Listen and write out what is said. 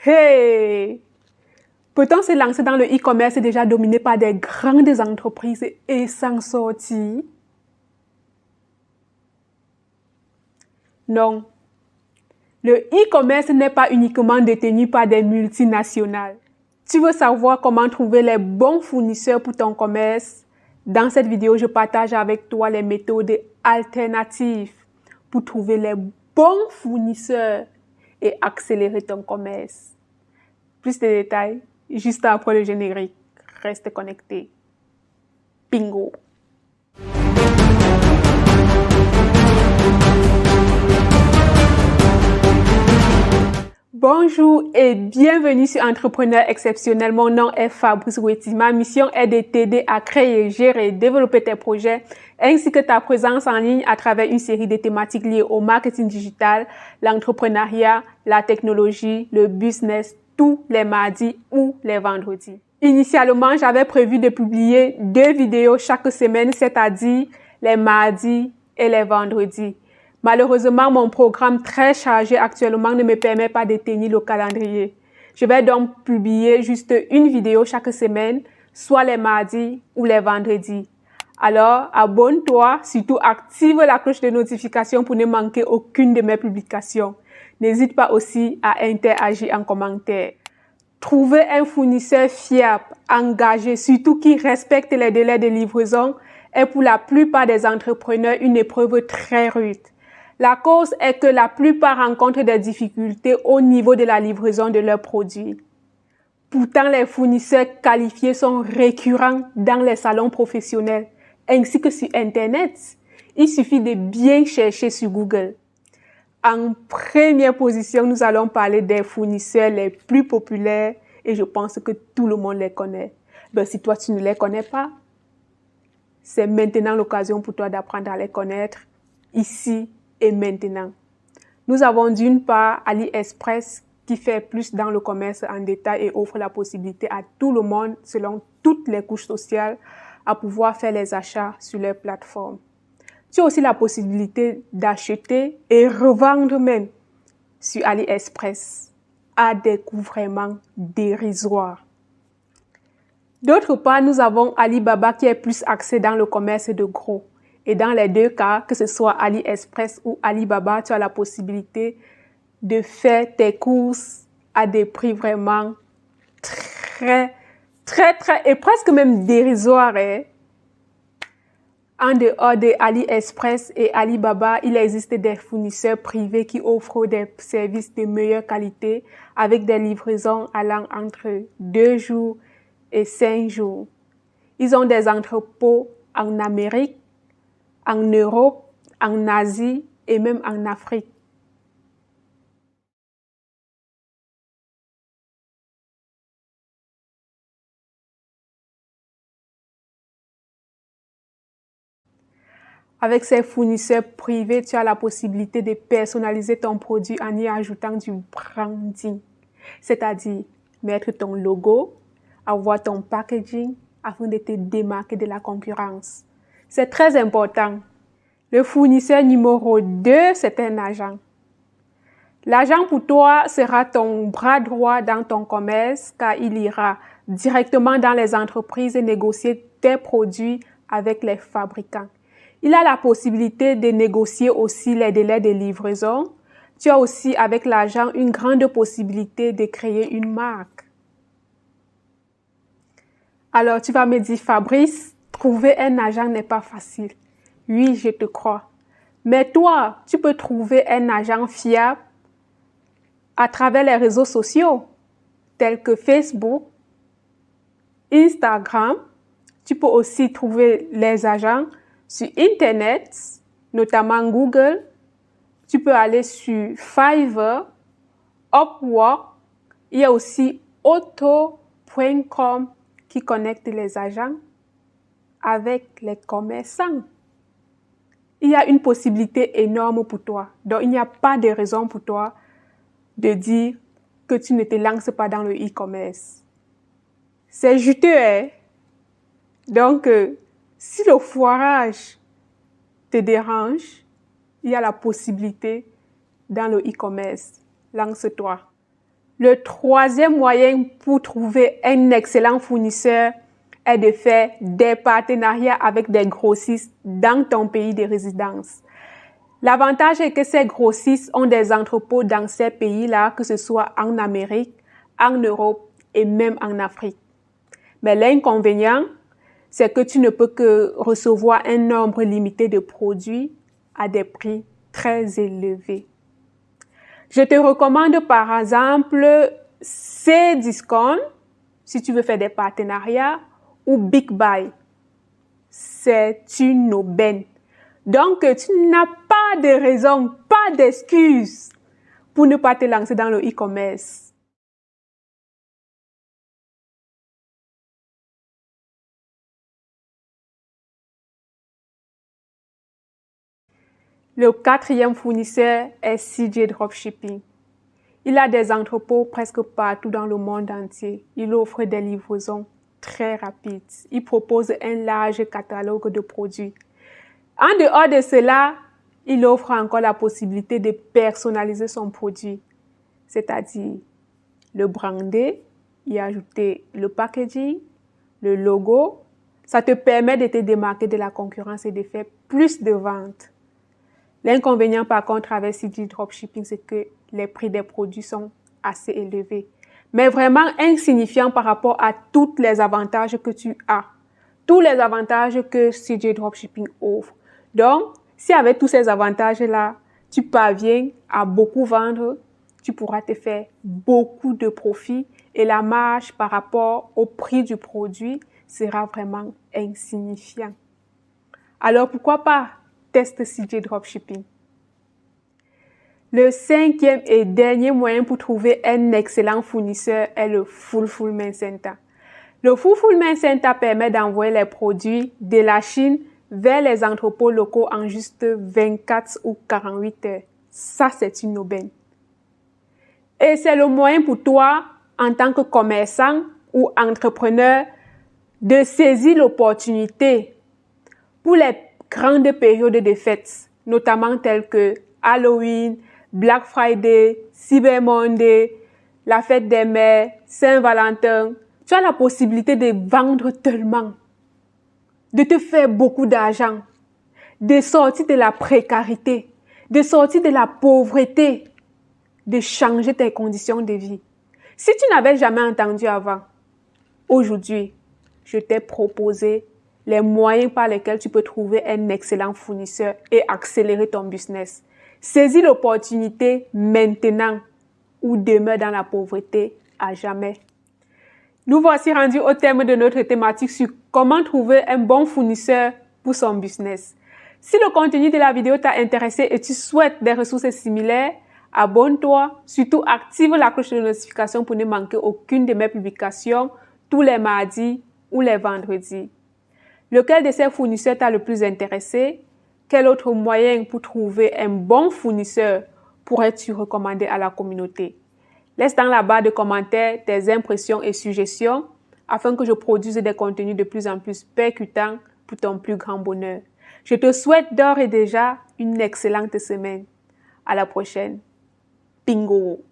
Hey! Peut-on se lancer dans le e-commerce déjà dominé par des grandes entreprises et s'en sortir? Non. Le e-commerce n'est pas uniquement détenu par des multinationales. Tu veux savoir comment trouver les bons fournisseurs pour ton commerce? Dans cette vidéo, je partage avec toi les méthodes alternatives pour trouver les bons fournisseurs et accélérer ton commerce. Plus de détails juste après le générique. Reste connecté. Bingo! Bonjour et bienvenue sur Entrepreneur Exceptionnel. Mon nom est Fabrice Weti. Ma mission est de t'aider à créer, gérer, développer tes projets ainsi que ta présence en ligne à travers une série de thématiques liées au marketing digital, l'entrepreneuriat, la technologie, le business, tous les mardis ou les vendredis. Initialement, j'avais prévu de publier 2 vidéos chaque semaine, c'est-à-dire les mardis et les vendredis. Malheureusement, mon programme très chargé actuellement ne me permet pas de tenir le calendrier. Je vais donc publier juste une vidéo chaque semaine, soit les mardis ou les vendredis. Alors, abonne-toi, surtout active la cloche de notification pour ne manquer aucune de mes publications. N'hésite pas aussi à interagir en commentaire. Trouver un fournisseur fiable, engagé, surtout qui respecte les délais de livraison, est pour la plupart des entrepreneurs une épreuve très rude. La cause est que la plupart rencontrent des difficultés au niveau de la livraison de leurs produits. Pourtant, les fournisseurs qualifiés sont récurrents dans les salons professionnels ainsi que sur Internet. Il suffit de bien chercher sur Google. En première position, nous allons parler des fournisseurs les plus populaires et je pense que tout le monde les connaît. Si toi, tu ne les connais pas, c'est maintenant l'occasion pour toi d'apprendre à les connaître ici et maintenant. Nous avons d'une part AliExpress qui fait plus dans le commerce en détail et offre la possibilité à tout le monde, selon toutes les couches sociales, à pouvoir faire les achats sur leur plateforme. Tu as aussi la possibilité d'acheter et revendre même sur AliExpress à des coûts vraiment dérisoires. D'autre part, nous avons Alibaba qui est plus axé dans le commerce de gros. Et dans les deux cas, que ce soit AliExpress ou Alibaba, tu as la possibilité de faire tes courses à des prix vraiment très et presque même dérisoires. En dehors de AliExpress et Alibaba, il existe des fournisseurs privés qui offrent des services de meilleure qualité avec des livraisons allant entre 2 jours et 5 jours. Ils ont des entrepôts en Amérique, en Europe, en Asie et même en Afrique. Avec ces fournisseurs privés, tu as la possibilité de personnaliser ton produit en y ajoutant du branding, c'est-à-dire mettre ton logo, avoir ton packaging afin de te démarquer de la concurrence. C'est très important. Le fournisseur numéro 2, c'est un agent. L'agent pour toi sera ton bras droit dans ton commerce car il ira directement dans les entreprises et négocier tes produits avec les fabricants. Il a la possibilité de négocier aussi les délais de livraison. Tu as aussi avec l'agent une grande possibilité de créer une marque. Alors tu vas me dire, Fabrice, trouver un agent n'est pas facile. Oui, je te crois. Mais toi, tu peux trouver un agent fiable à travers les réseaux sociaux tels que Facebook, Instagram. Tu peux aussi trouver les agents sur Internet, notamment Google. Tu peux aller sur Fiverr, Upwork. Il y a aussi Auto.com qui connecte les agents avec les commerçants. Il y a une possibilité énorme pour toi. Donc, il n'y a pas de raison pour toi de dire que tu ne te lances pas dans le e-commerce. C'est juteux, hein? Donc, si le foirage te dérange, il y a la possibilité dans le e-commerce. Lance-toi. Le troisième moyen pour trouver un excellent fournisseur est de faire des partenariats avec des grossistes dans ton pays de résidence. L'avantage est que ces grossistes ont des entrepôts dans ces pays-là, que ce soit en Amérique, en Europe et même en Afrique. Mais l'inconvénient, c'est que tu ne peux que recevoir un nombre limité de produits à des prix très élevés. Je te recommande par exemple Cdiscount si tu veux faire des partenariats ou Big Buy. C'est une aubaine. Donc, tu n'as pas de raison, pas d'excuse pour ne pas te lancer dans le e-commerce. Le quatrième fournisseur est CJ Dropshipping. Il a des entrepôts presque partout dans le monde entier. Il offre des livraisons très rapides. Il propose un large catalogue de produits. En dehors de cela, il offre encore la possibilité de personnaliser son produit, c'est-à-dire le brander, y ajouter le packaging, le logo. Ça te permet de te démarquer de la concurrence et de faire plus de ventes. L'inconvénient par contre avec CJ Dropshipping, c'est que les prix des produits sont assez élevés, mais vraiment insignifiants par rapport à tous les avantages que tu as, tous les avantages que CJ Dropshipping offre. Donc, si avec tous ces avantages-là, tu parviens à beaucoup vendre, tu pourras te faire beaucoup de profit et la marge par rapport au prix du produit sera vraiment insignifiant. Alors, pourquoi pas tester CJ Dropshipping? Le cinquième et dernier moyen pour trouver un excellent fournisseur est le Fulfillment Center. Le Fulfillment Center permet d'envoyer les produits de la Chine vers les entrepôts locaux en juste 24 ou 48 heures. Ça, c'est une aubaine. Et c'est le moyen pour toi, en tant que commerçant ou entrepreneur, de saisir l'opportunité pour les grandes périodes de fêtes, notamment telles que Halloween, Black Friday, Cyber Monday, la fête des mères, Saint-Valentin. Tu as la possibilité de vendre tellement, de te faire beaucoup d'argent, de sortir de la précarité, de sortir de la pauvreté, de changer tes conditions de vie. Si tu n'avais jamais entendu avant, aujourd'hui, je t'ai proposé les moyens par lesquels tu peux trouver un excellent fournisseur et accélérer ton business. Saisis l'opportunité maintenant ou demeure dans la pauvreté à jamais. Nous voici rendus au terme de notre thématique sur comment trouver un bon fournisseur pour son business. Si le contenu de la vidéo t'a intéressé et tu souhaites des ressources similaires, abonne-toi, surtout active la cloche de notification pour ne manquer aucune de mes publications tous les mardis ou les vendredis. Lequel de ces fournisseurs t'a le plus intéressé? Quel autre moyen pour trouver un bon fournisseur pourrais-tu recommander à la communauté? Laisse dans la barre de commentaires tes impressions et suggestions afin que je produise des contenus de plus en plus percutants pour ton plus grand bonheur. Je te souhaite d'ores et déjà une excellente semaine. À la prochaine. Bingo!